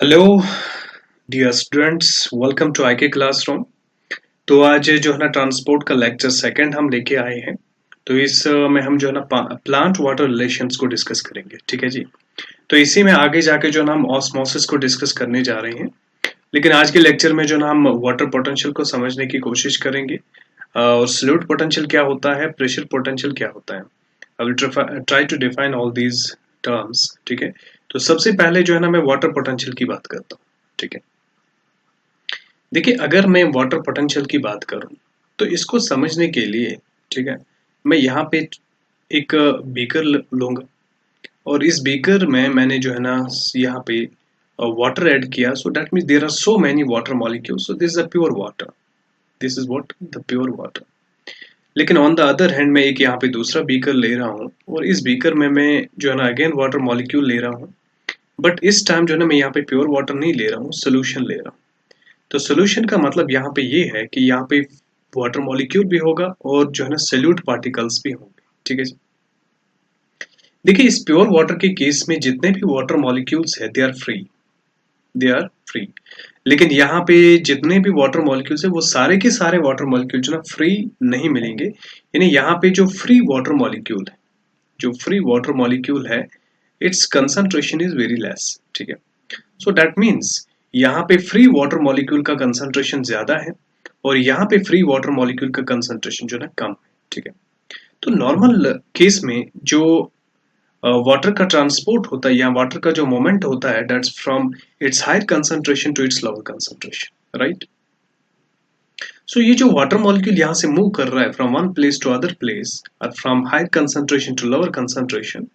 Hello dear students, welcome to IK classroom. तो आज जो है ना ट्रांसपोर्ट का लेक्चर सेकंड हम लेके आए हैं। तो इस में हम जो है ना प्लांट वाटर रिलेशंस को डिस्कस करेंगे, ठीक है जी। तो इसी में आगे जाके जो है ना हम ऑस्मोसिस को डिस्कस करने जा रहे हैं। लेकिन आज के लेक्चर में जो है ना हम वाटर पोटेंशियल को समझने की कोशिश करेंगे। और सॉल्यूट पोटेंशियल क्या होता है, प्रेशर पोटेंशियल क्या होता है। I will try to define all these terms, ठीक है। तो सबसे पहले जो है ना मैं वाटर पोटेंशियल की बात करता हूँ, ठीक है। देखिए, अगर मैं वाटर पोटेंशियल की बात करूं तो इसको समझने के लिए, ठीक है, मैं यहाँ पे एक बीकर लूंगा। और इस बीकर में मैंने जो है ना यहाँ पे वाटर ऐड किया। So that means there are so many water molecules, so this is a pure water. This is what the pure water. लेकिन ऑन द अदर हैंड मैं एक यहाँ पे दूसरा बीकर ले रहा हूँ, और इस बीकर में मैं जो है ना अगेन वाटर मॉलिक्यूल ले रहा हूँ। बट इस टाइम जो है ना मैं यहाँ पे प्योर वाटर नहीं ले रहा हूँ, सोल्यूशन ले रहा हूँ। तो सोल्यूशन का मतलब यहाँ पे ये है कि यहाँ पे वाटर मॉलिक्यूल भी होगा और जो है ना सोल्यूट पार्टिकल्स भी होंगे, ठीक है जी। देखिए, इस प्योर वाटर के केस में जितने भी वाटर मॉलिक्यूल्स है they are free, they are free. लेकिन यहाँ पे जितने भी वाटर मॉलिक्यूल्स है वो सारे के सारे वाटर मॉलिक्यूल जो ना फ्री नहीं मिलेंगे। यानी यहाँ पे जो फ्री वाटर मॉलिक्यूल है, जो फ्री वाटर मॉलिक्यूल है, it's concentration is very less, ठीक है। सो दैट मीन्स यहाँ पे फ्री वाटर मॉलिक्यूल का कंसंट्रेशन ज्यादा है और यहाँ पे फ्री वाटर मॉलिक्यूल का कंसंट्रेशन जो है कम है, ठीक है। तो नॉर्मल केस में जो वाटर का ट्रांसपोर्ट होता है या वाटर का जो मोमेंट होता है, that's from its higher concentration to its lower concentration, right. So ये जो वाटर मॉलिक्यूल यहाँ से मूव कर रहा है from one place to other place और from higher concentration to lower concentration,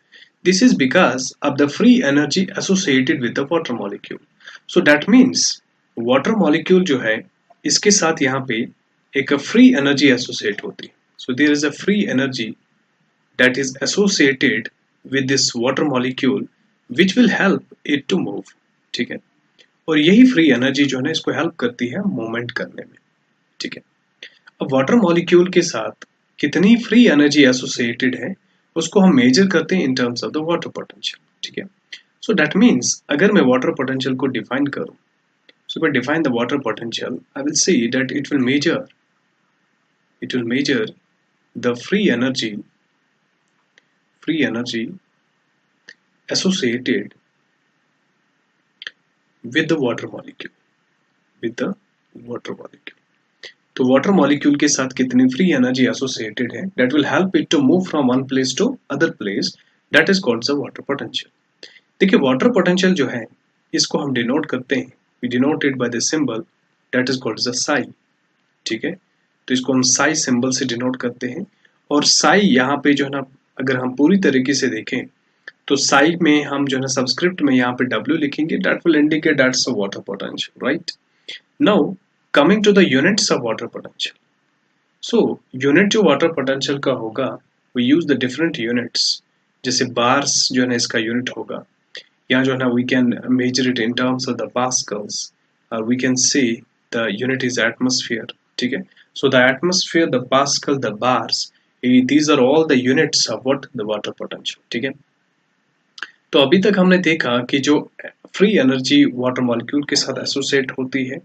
this is because of the free energy associated with the water molecule. So that means water molecule जो है इसके साथ यहाँ पे एक free energy associate होती है. So there is a free energy that is associated with this water molecule which will help it to move, ठीक है। और यही free energy जो है ना इसको help करती है movement करने में, ठीक है। अब वाटर मॉलिक्यूल के साथ कितनी फ्री एनर्जी एसोसिएटेड है उसको हम मेजर करते हैं इन terms of the water potential, ठीक है। सो दैट मीन्स अगर मैं वाटर पोटेंशियल को डिफाइन करूं, सो मैं define the water potential, I will say that it will measure the free energy associated with the water molecule, with the water molecule. तो water molecule के साथ कितनी free energy associated है, that will help it to move from one place to other place, that is called the water potential. देखिए, water potential जो है इसको हम डिनोट करते हैं, we denote it by the symbol that is called the Sai, ठीक है। तो इसको हम साई सिंबल से डिनोट करते हैं। और साई यहाँ पे जो है ना अगर हम पूरी तरीके से देखें तो साई में हम जो है ना सबस्क्रिप्ट में यहाँ पे डब्ल्यू लिखेंगे, that will indicate that's a water potential, right. Now coming to the units of water potential. So unit जो वाटर पोटेंशियल का होगा, we use the different units. जैसे बार्स जो है ना इसका यूनिट होगा, यहाँ जो है ना we can measure it in terms of the pascals, we can say the unit is atmosphere, ठीक है। So the atmosphere, the pascal, the bars, these are all the units of what the water potential, ठीक है। तो अभी तक हमने देखा कि जो फ्री एनर्जी वाटर मॉलिक्यूल के साथ एसोसिएट होती है,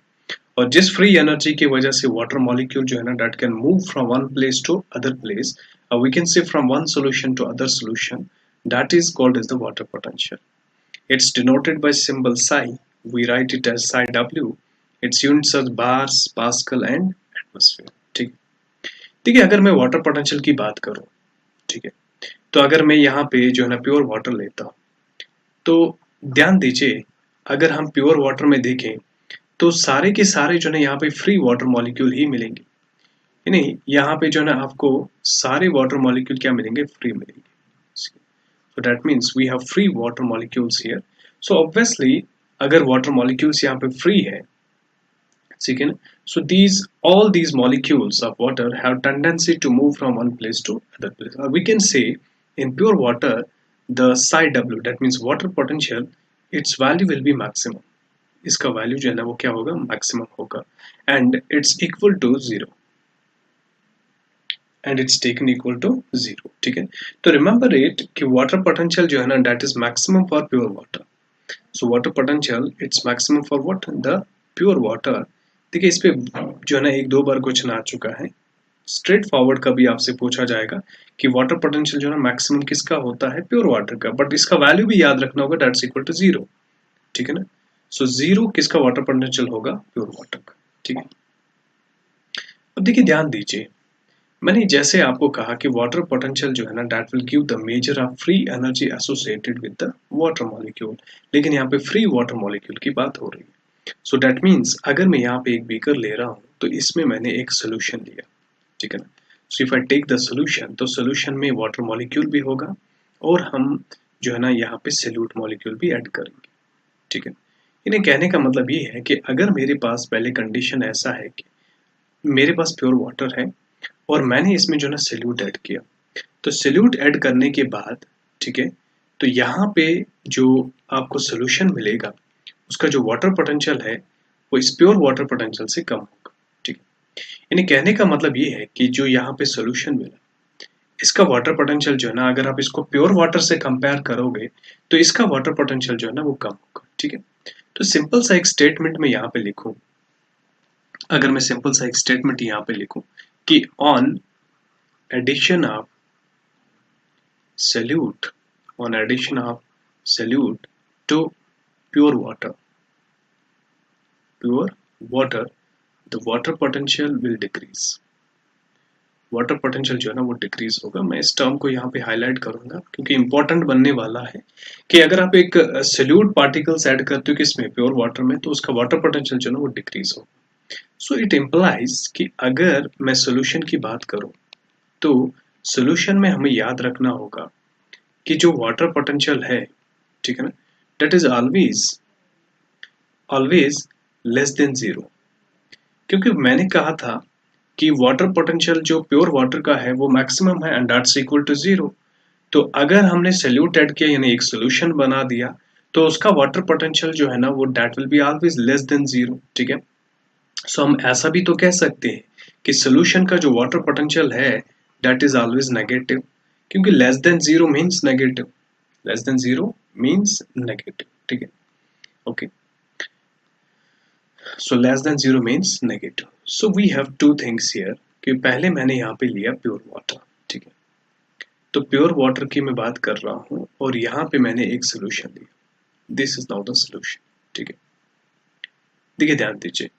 और जिस फ्री एनर्जी की वजह से वाटर मॉलिक्यूल जो है ना that can move from one place to other place, we can say from one solution to other solution, that is called as the water potential. It's denoted by symbol psi, we write it as psi w। It's units are bars, pascal and atmosphere, ठीक है। देखिए, अगर मैं water potential की बात करूं, ठीक है, तो अगर मैं यहाँ पे जो है ना प्योर वाटर लेता हूं, तो ध्यान दीजिए, अगर हम प्योर वाटर में देखें तो सारे के सारे जो है यहाँ पे फ्री वाटर मॉलिक्यूल ही मिलेंगे। यानी यहाँ पे जो है ना आपको सारे वाटर मॉलिक्यूल क्या मिलेंगे, फ्री मिलेंगे। So that means we have free water molecules here. So obviously अगर वाटर मॉलिक्यूल्स यहाँ पे फ्री है, ठीक है ना, so all these molecules of water have tendency to move from one place to other place. We can say in pure water the psi w, that means water potential, its value will be maximum. इसका value जो है ना वो क्या होगा, maximum होगा, and it's equal to zero, and it's taken equal to zero, ठीक है। तो रिमेंबर इट कि वाटर पोटेंशियल जो है ना that is maximum for pure water. So water potential it's maximum for what, the pure water. देखिए इस पे जो है ना एक दो बार क्वेश्चन आ चुका है, स्ट्रेट फॉरवर्ड का भी आपसे पूछा जाएगा कि वाटर पोटेंशियल जो है ना मैक्सिमम किसका होता है, प्योर वाटर का, बट इसका वैल्यू भी याद रखना होगा, दैट्स इक्वल टू 0, ठीक है ना। सो 0 किसका वाटर पोटेंशियल होगा, प्योर वाटर का, ठीक है। अब देखिए ध्यान दीजिए, मैंने जैसे आपको कहा कि वाटर पोटेंशियल जो है ना that will give the measure of free energy associated with the water molecule, लेकिन यहाँ पे फ्री वाटर मॉलिक्यूल की बात हो रही है। सो दैट मीन्स अगर मैं यहाँ पे एक बीकर ले रहा हूँ तो इसमें मैंने एक सोल्यूशन लिया, ठीक है ना। So if I take the solution, तो सोल्यूशन में वाटर मॉलिक्यूल भी होगा और हम जो है ना यहाँ पे सॉल्यूट मॉलिक्यूल भी ऐड करेंगे, ठीक है। इन्हें कहने का मतलब ये है कि अगर मेरे पास पहले कंडीशन ऐसा है कि मेरे पास प्योर वाटर है और मैंने इसमें जो है ना सॉल्यूट ऐड किया, तो सॉल्यूट ऐड करने के बाद, ठीक है, तो यहाँ पे जो आपको सॉल्यूशन मिलेगा उसका जो वाटर पोटेंशियल है वो इस प्योर वाटर पोटेंशियल से कम होगा, ठीक है। यानी कहने का मतलब ये है कि जो यहाँ पे सॉल्यूशन मिला इसका वाटर पोटेंशियल जो है ना, अगर आप इसको प्योर वाटर से कंपेयर करोगे तो इसका वाटर पोटेंशियल जो है ना वो कम होगा, ठीक है। तो सिंपल सा एक स्टेटमेंट में यहाँ पे लिखूं, अगर मैं सिंपल सा एक स्टेटमेंट यहाँ पे लिखूं कि on addition of solute on addition of solute to pure water, the water potential will decrease, water potential जो है ना वो डिक्रीज होगा। मैं इस टर्म को यहाँ पे हाईलाइट करूंगा क्योंकि इंपॉर्टेंट बनने वाला है कि अगर आप एक सॉल्यूट पार्टिकल्स ऐड करते हो किसमें, प्योर वाटर में, तो उसका वाटर पोटेंशियल जो है ना वो डिक्रीज होगा। सो इट इम्प्लाइज कि अगर मैं सोल्यूशन की बात करूं तो सोल्यूशन में हमें याद रखना होगा कि जो वाटर पोटेंशियल है, ठीक है ना, that is always less than 0, क्योंकि मैंने कहा था कि वाटर पोटेंशियल जो प्योर वाटर का है वो मैक्सिमम है एंड दैट्स इक्वल टू 0। तो अगर हमने सॉल्यूट ऐड किया यानी एक सॉल्यूशन बना दिया तो उसका वाटर पोटेंशियल जो है ना वो that will be always less than 0, ठीक है। सो हम ऐसा भी तो कह सकते हैं कि सॉल्यूशन का जो वाटर पोटेंशियल है दैट इज ऑलवेज नेगेटिव, क्योंकि less than 0 means negative, less than 0 means negative, ठीक है, okay. So less than 0 means negative. So we have two things here कि पहले मैंने यहाँ पे लिया प्योर वाटर, ठीक है, तो प्योर वाटर की मैं बात कर रहा हूँ और यहाँ पे मैंने एक सोल्यूशन लिया, this is now the solution, ठीक है। देखिए ध्यान दीजिए,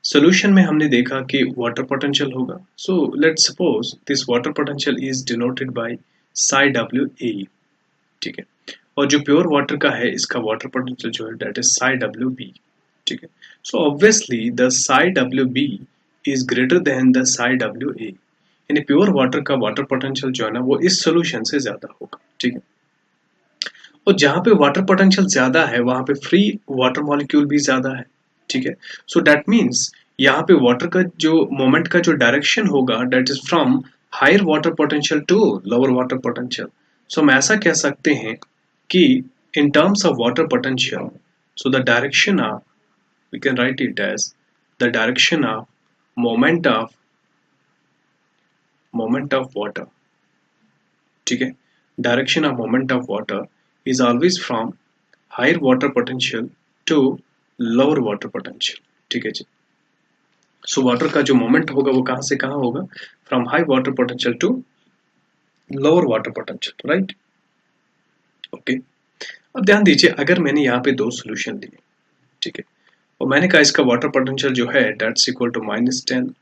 सोल्यूशन में हमने देखा कि वाटर पोटेंशियल होगा, so let's suppose this water potential is denoted by Sai W ए, ठीक है, और जो प्योर वाटर का है इसका वाटर पोटेंशियल जो है that is psi W B, ठीक है। So obviously the psi W B is greater than the psi W A, यानी प्योर वाटर का वाटर पोटेंशियल जो है ना वो इस सोल्यूशन से ज्यादा होगा, ठीक है। और जहां पे वाटर पोटेंशियल ज्यादा है वहां पे फ्री वाटर मॉलिक्यूल भी ज्यादा है, ठीक है। सो दैट मीन्स यहाँ पे वाटर का जो मोमेंट का जो डायरेक्शन होगा that is from higher water potential to lower water potential. So हम ऐसा कह सकते हैं कि in terms of water potential, so the direction of, we can write it as the direction of moment of water, ठीक है, direction of moment of water is always from higher water potential to lower water potential, ठीक है जी। So water का जो moment होगा वो कहां से कहां होगा, from high water potential to lower water potential, right, okay. अब ध्यान दीजिए, अगर मैंने यहाँ पे दो सोल्यूशन लिए, ठीक है, और मैंने कहा इसका वाटर पोटेंशियल जो है दैट्स इक्वल टू -10,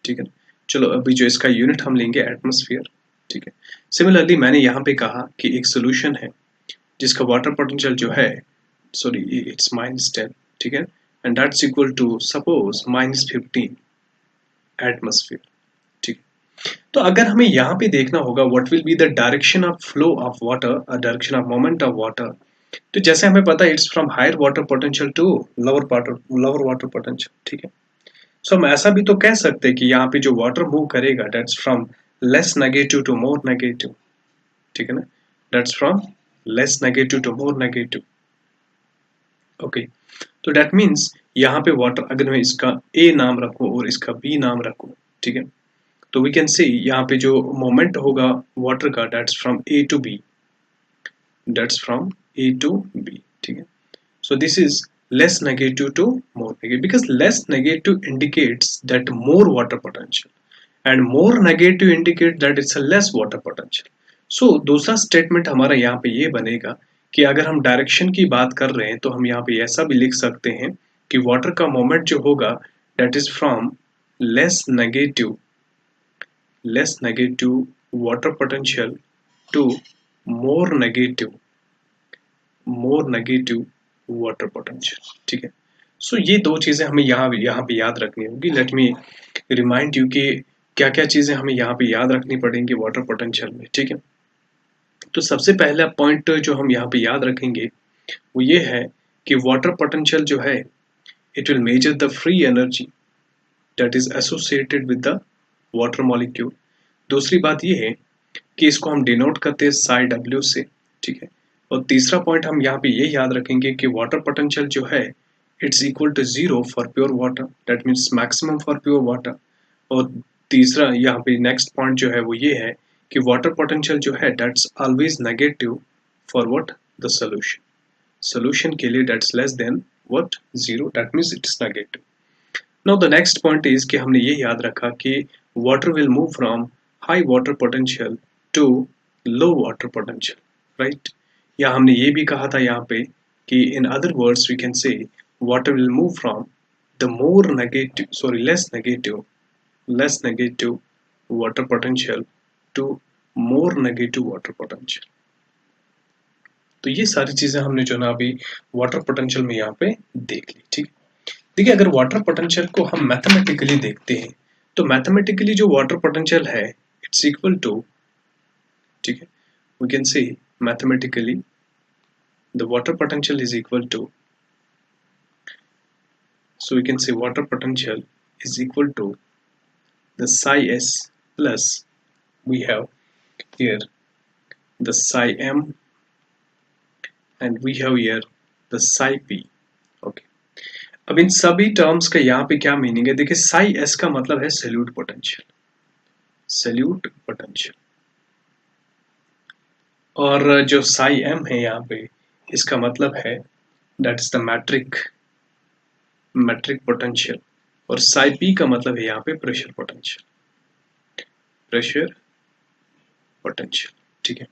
ठीक है। चलो अभी जो इसका यूनिट हम लेंगे एटमॉस्फेयर, ठीक है। सिमिलरली मैंने यहाँ पे कहा कि एक सोल्यूशन है जिसका वाटर पोटेंशियल जो है, सॉरी इट्स -10, ठीक है, and that's equal to suppose -15 atmosphere, ठीक। तो अगर हमें यहाँ पे देखना होगा what will be the direction of flow of water, direction of moment of water, तो जैसे हमें पता है it's from higher water potential to lower water potential, ठीक है। सो हम ऐसा भी तो कह सकते हैं कि यहाँ पे जो वाटर मूव करेगा that's from less negative to more negative, ठीक है ना, that's from less negative to more negative, okay. तो दैट मीन्स यहाँ पे वाटर अगर मैं इसका ए नाम रखूं और इसका बी नाम रखूं, ठीक है, तो वी कैन सी यहाँ पे जो मोमेंट होगा वाटर का that's from A to B, that's from A to B, ठीक है। So this is less negative to more negative, because less negative indicates that more water potential and more negative indicate that it's a less water potential. So दूसरा statement हमारा यहाँ पे ये बनेगा कि अगर हम डायरेक्शन की बात कर रहे हैं तो हम यहाँ पे ऐसा भी लिख सकते हैं कि वाटर का मोमेंट जो होगा that is from less negative water potential to more negative water potential. ठीक है. सो ये दो चीजें हमें यहाँ पे याद रखनी होगी. लेट मी रिमाइंड यू कि क्या क्या चीजें हमें यहाँ पे याद रखनी पड़ेंगी वाटर पोटेंशियल में. ठीक है. तो सबसे पहला पॉइंट जो हम यहाँ पे याद रखेंगे वो ये है कि वाटर पोटेंशियल जो है it will measure the free energy that is associated with the water molecule. दूसरी बात ये है कि इसको हम डिनोट करते हैं साई डब्ल्यू से. ठीक है. और तीसरा पॉइंट हम यहाँ पे ये याद रखेंगे कि वाटर पोटेंशियल जो है it's equal to 0 for pure water, that means maximum for pure water. और तीसरा यहाँ पे नेक्स्ट पॉइंट जो है वो ये है कि वाटर पोटेंशियल जो है that's always negative for what the solution के लिए that's less than what 0, that means it's negative. Now the next point is कि हमने ये याद रखा कि water will move from high water potential to low water potential, right. या हमने ये भी कहा था यहाँ पे कि in other words we can say water will move from the less negative water potential to more negative water potential. तो ये सारी चीजें हमने जो ना अभी वाटर पोटेंशियल में यहाँ पे देख ली. ठीक. देखिए अगर वाटर पोटेंशियल को हम मैथमेटिकली देखते हैं तो मैथमेटिकली जो वाटर पोटेंशियल है इट्स इक्वल टू, ठीक है, we can say mathematically the water potential is equal to, so we can say water potential is equal to the psi s plus we have here the psi m and we have here the psi p. okay. अब इन सभी terms का यहाँ पे क्या meaning है देखिए. psi s का मतलब है सैल्यूट पोटेंशियल और जो साई एम है यहाँ पे इसका मतलब है that is the matric potential और साई पी का मतलब है यहाँ पे प्रेशर पोटेंशियल. ठीक है.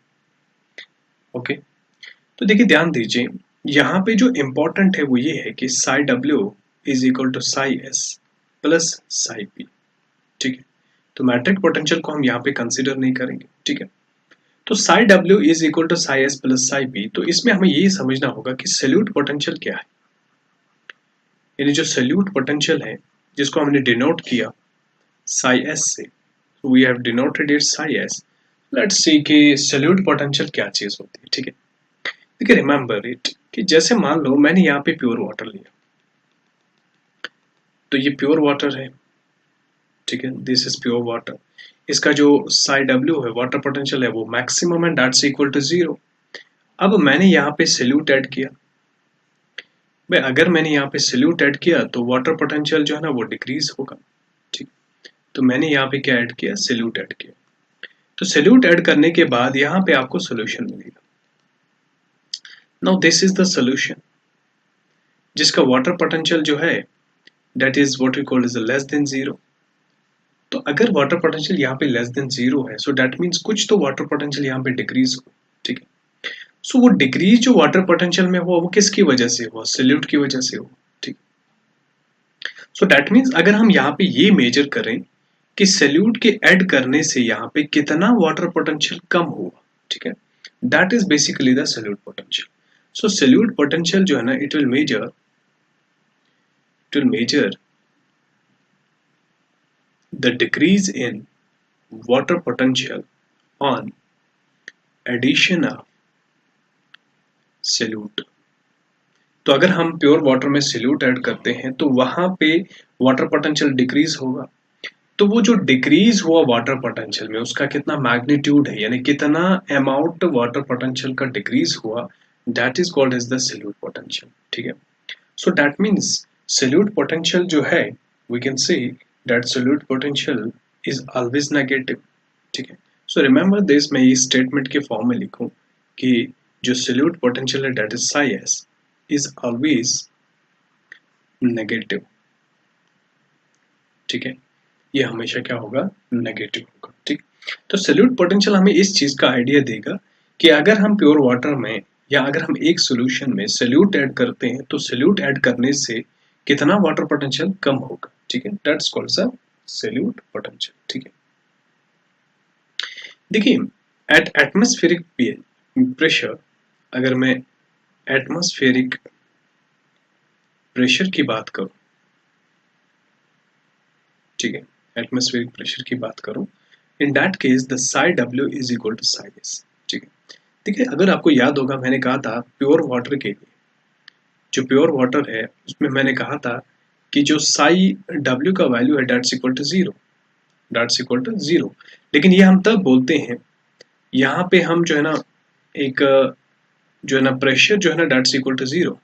ओके. तो देखिए ध्यान दीजिए यहाँ पे जो इंपॉर्टेंट है वो ये है कि psi W is equal to psi S plus psi P. ठीक है. तो मैट्रिक पोटेंशियल को हम यहाँ पे कंसिडर नहीं करेंगे. ठीक है. तो psi W is equal to psi S plus psi P. तो इसमें हमें यही समझना होगा कि सैल्यूट पोटेंशियल क्या है. यानी जो सैल्यूट पोटेंशियल है जिसको हमने डिनोट किया साई एस से, we have denoted it psi S. Let's see कि सैल्यूट पोटेंशियल क्या चीज होती है. ठीक है. देखिए रिमेंबर इट कि जैसे मान लो मैंने यहाँ पे प्योर वाटर लिया तो ये प्योर वाटर है. ठीक है. This is pure water. इसका जो साई डब्ल्यू है वाटर पोटेंशियल है वो maximum and that's equal to 0. अब मैंने यहाँ पे सैल्यूट ऐड किया. भाई अगर मैंने यहाँ पे सैल्यूट ऐड किया तो वाटर पोटेंशियल जो है ना वो डिक्रीज होगा. ठीक. तो मैंने यहाँ पे क्या ऐड किया, सैल्यूट ऐड किया. तो सैल्यूट ऐड करने के बाद यहाँ पे आपको सोल्यूशन मिलेगा. Now this is the solution जिसका वाटर पोटेंशियल जो है that is what we call is less than 0. तो अगर वाटर पोटेंशियल यहाँ पे लेस देन 0 है सो दैट मीन्स कुछ तो वाटर पोटेंशियल यहाँ पे डिक्रीज हो. ठीक है. सो वो डिक्रीज जो वाटर पोटेंशियल में हुआ वो किसकी वजह से हुआ, सैल्यूट की वजह से हुआ. ठीक. सो दैट मीन्स अगर हम यहाँ पे ये मेजर करें कि सैल्यूट के ऐड करने से यहाँ पे कितना वाटर पोटेंशियल कम हुआ. ठीक है. That is basically the solute potential. So salute potential जो है ना it will major the decrease in water potential on addition of solute. तो अगर हम प्योर वाटर में सैल्यूट ऐड करते हैं तो वहां पे वाटर पोटेंशियल डिक्रीज होगा. तो वो जो डिक्रीज हुआ वाटर पोटेंशियल में उसका कितना मैग्नीट्यूड है यानी कितना अमाउंट वाटर पोटेंशियल का डिक्रीज हुआ that is called as the solute potential. ठीक है. So that means solute potential जो है we can say that solute potential is always negative. ठीक है. So remember this, मैं ये statement के फॉर्म में लिखूं कि जो solute potential है that is psi s is always negative. ठीक है, ये हमेशा क्या होगा, नेगेटिव होगा। ठीक, तो सॉल्यूट पोटेंशियल हमें इस चीज का आइडिया देगा कि अगर हम प्योर वाटर में या अगर हम एक सॉल्यूशन में सॉल्यूट ऐड करते हैं तो सॉल्यूट ऐड करने से कितना वाटर पोटेंशियल कम होगा। ठीक है, दैट्स कॉल्ड सॉल्यूट पोटेंशियल। ठीक है, देखिए एट एटमॉस्फेरिक प्रेशर, अगर मैं एटमॉस्फेरिक प्रेशर की बात करूं, ठीक है, एटमॉस्फेरिक प्रेशर की बात करूं, in that case the psi W is equal to psi S. ठीक है, देखिए अगर आपको याद होगा मैंने कहा था प्योर वाटर के लिए, जो प्योर वाटर है उसमें मैंने कहा था कि जो साई डब्ल्यू का वैल्यू है that's equal to zero, that's equal to zero. लेकिन ये हम तब बोलते हैं, यहाँ पे हम जो है ना एक जो है ना प्रेशर जो है ना दैट्स इक्वल टू जीरो,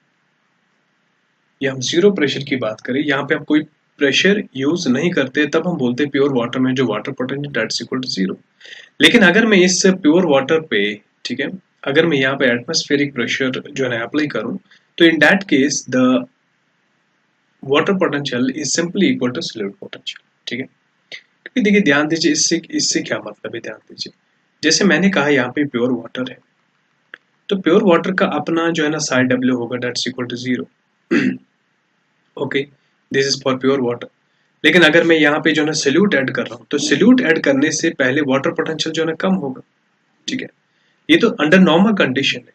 या हम जीरो प्रेशर की बात करें, यहाँ पे हम कोई प्रेशर यूज नहीं करते, तब हम बोलते हैं प्योर वाटर में जो water potential that's equal to zero. लेकिन अगर मैं इस प्योर वाटर पे, ठीक है, अगर मैं यहाँ पे एटमॉस्फेरिक प्रेशर जो है ना अप्लाई करूं, तो in that case the water potential is simply equal to solute potential. ठीक है, क्योंकि देखिए ध्यान दीजिए इससे इससे क्या मतलब है, ध्यान दीजिए जैसे मैंने कहा यहाँ पे प्योर वाटर है, तो प्योर वाटर का अपना जो है ना साई डब्ल्यू होगा that's equal to zero. Okay, this is for pure water. लेकिन अगर मैं यहाँ पे जो है ना सॉल्यूट ऐड कर रहा हूँ, तो सॉल्यूट ऐड करने से पहले वाटर पोटेंशियल जो है ना कम होगा। ठीक है, ये तो अंडर नॉर्मल कंडीशन है।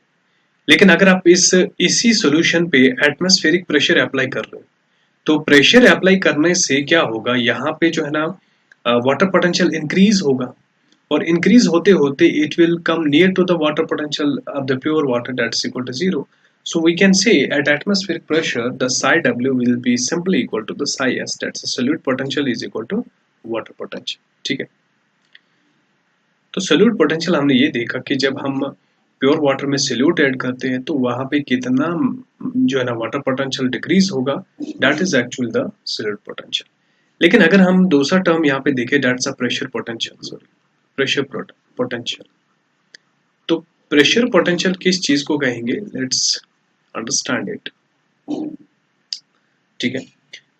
लेकिन अगर आप इसी सॉल्यूशन पे एटमॉस्फेरिक प्रेशर अप्लाई कर रहे हो, तो प्रेशर अप्लाई करने से क्या होगा, यहाँ पे जो है ना वाटर पोटेंशियल इंक्रीज होगा, और इंक्रीज होते होते it will come near to the water potential of the pure water that's equal to zero. So we can say at atmospheric pressure the psi W will be simply equal to the psi S, that's the solute potential is equal to water potential। ठीक है, तो solute potential हमने ये देखा कि जब हम pure water में solute ऐड करते हैं तो वहां पे कितना जो है ना वाटर पोटेंशियल डिक्रीज होगा, that is actual the solute potential। लेकिन अगर हम दूसरा टर्म यहाँ पे देखें that's a pressure potential, sorry pressure potential. तो प्रेशर पोटेंशियल किस चीज को कहेंगे, लेट्स अंडरस्टैंड इट। ठीक है,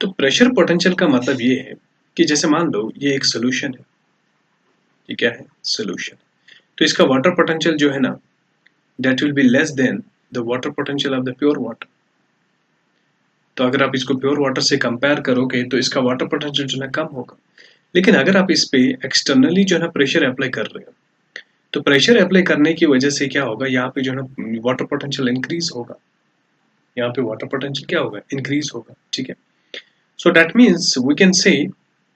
तो प्रेशर पोटेंशियल का मतलब ये है कि जैसे मान लो ये एक सोल्यूशन है, ये क्या है, सोल्यूशन, तो इसका वाटर पोटेंशियल जो है ना that will be less than the water potential of the pure water. तो अगर आप इसको प्योर वाटर से कंपेयर करोगे तो इसका वाटर पोटेंशियल जो है कम होगा। लेकिन अगर आप इस पे एक्सटर्नली जो है ना प्रेशर अप्लाई कर रहे हो, तो प्रेशर अप्लाई करने की वजह से क्या होगा, यहाँ पे जो है ना वाटर पोटेंशियल इंक्रीज होगा, यहाँ पे वाटर पोटेंशियल क्या होगा, इंक्रीज होगा। ठीक है, so that means we can say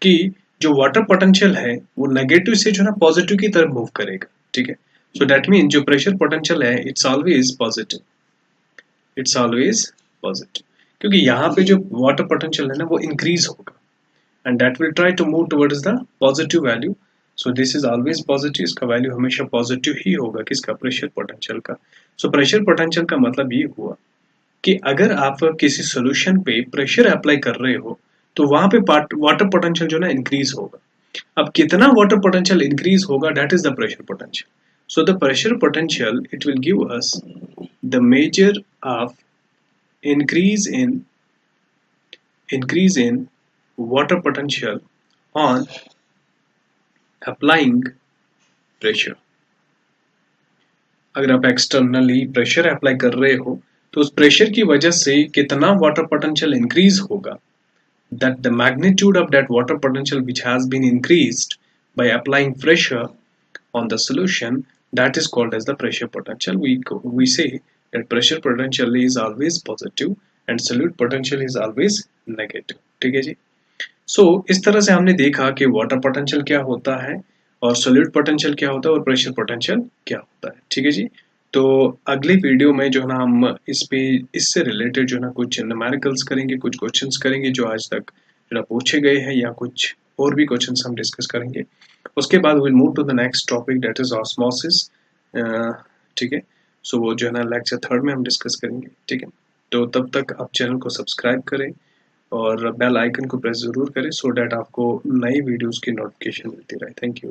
कि जो वाटर पोटेंशियल है वो नेगेटिव से जो है ना पॉजिटिव की तरफ मूव करेगा। ठीक है, सो दैट मीन जो प्रेशर पोटेंशियल है it's always positive, it's always positive, क्योंकि यहाँ पे जो वाटर पोटेंशियल है ना वो इंक्रीज होगा and that will try to move towards the positive value. So this is always positive, इसका वैल्यू हमेशा पॉजिटिव ही होगा किसका, प्रेशर पोटेंशियल का। सो प्रेशर पोटेंशियल का मतलब ये हुआ कि अगर आप किसी सॉल्यूशन पे प्रेशर अप्लाई कर रहे हो तो वहां पे वाटर पोटेंशियल जो ना इंक्रीज होगा। अब कितना वाटर पोटेंशियल इंक्रीज होगा, that is the pressure potential. So the pressure potential it will give us the measure of increase in water potential on applying pressure। अगर आप एक्सटर्नली प्रेशर अप्लाई कर रहे हो तो उस प्रेशर की वजह से कितना वाटर पोटेंशियल इंक्रीज होगा, that the magnitude of that water potential which has been increased by applying pressure on the solution, that is called as the pressure potential। We say that pressure potential is always positive and solute potential is always negative। ठीक है जी, सो इस तरह से हमने देखा कि water potential क्या होता है और सोल्यूट पोटेंशियल क्या होता है और प्रेशर पोटेंशियल क्या होता है। ठीक है जी, तो अगले वीडियो में जो है ना हम इससे रिलेटेड जो है ना कुछ न्यूमेरिकल्स करेंगे, कुछ क्वेश्चंस करेंगे जो आज तक जो है पूछे गए हैं, या कुछ और भी क्वेश्चंस हम डिस्कस करेंगे। उसके बाद will move to the next topic that is osmosis. ठीक है, सो वो जो है ना लेक्चर 3 में हम डिस्कस करेंगे। ठीक है, तो तब तक आप चैनल को सब्सक्राइब करें और बेल आइकन को प्रेस जरूर करें सो डैट आपको नई वीडियोस की नोटिफिकेशन मिलती रहे। Thank you.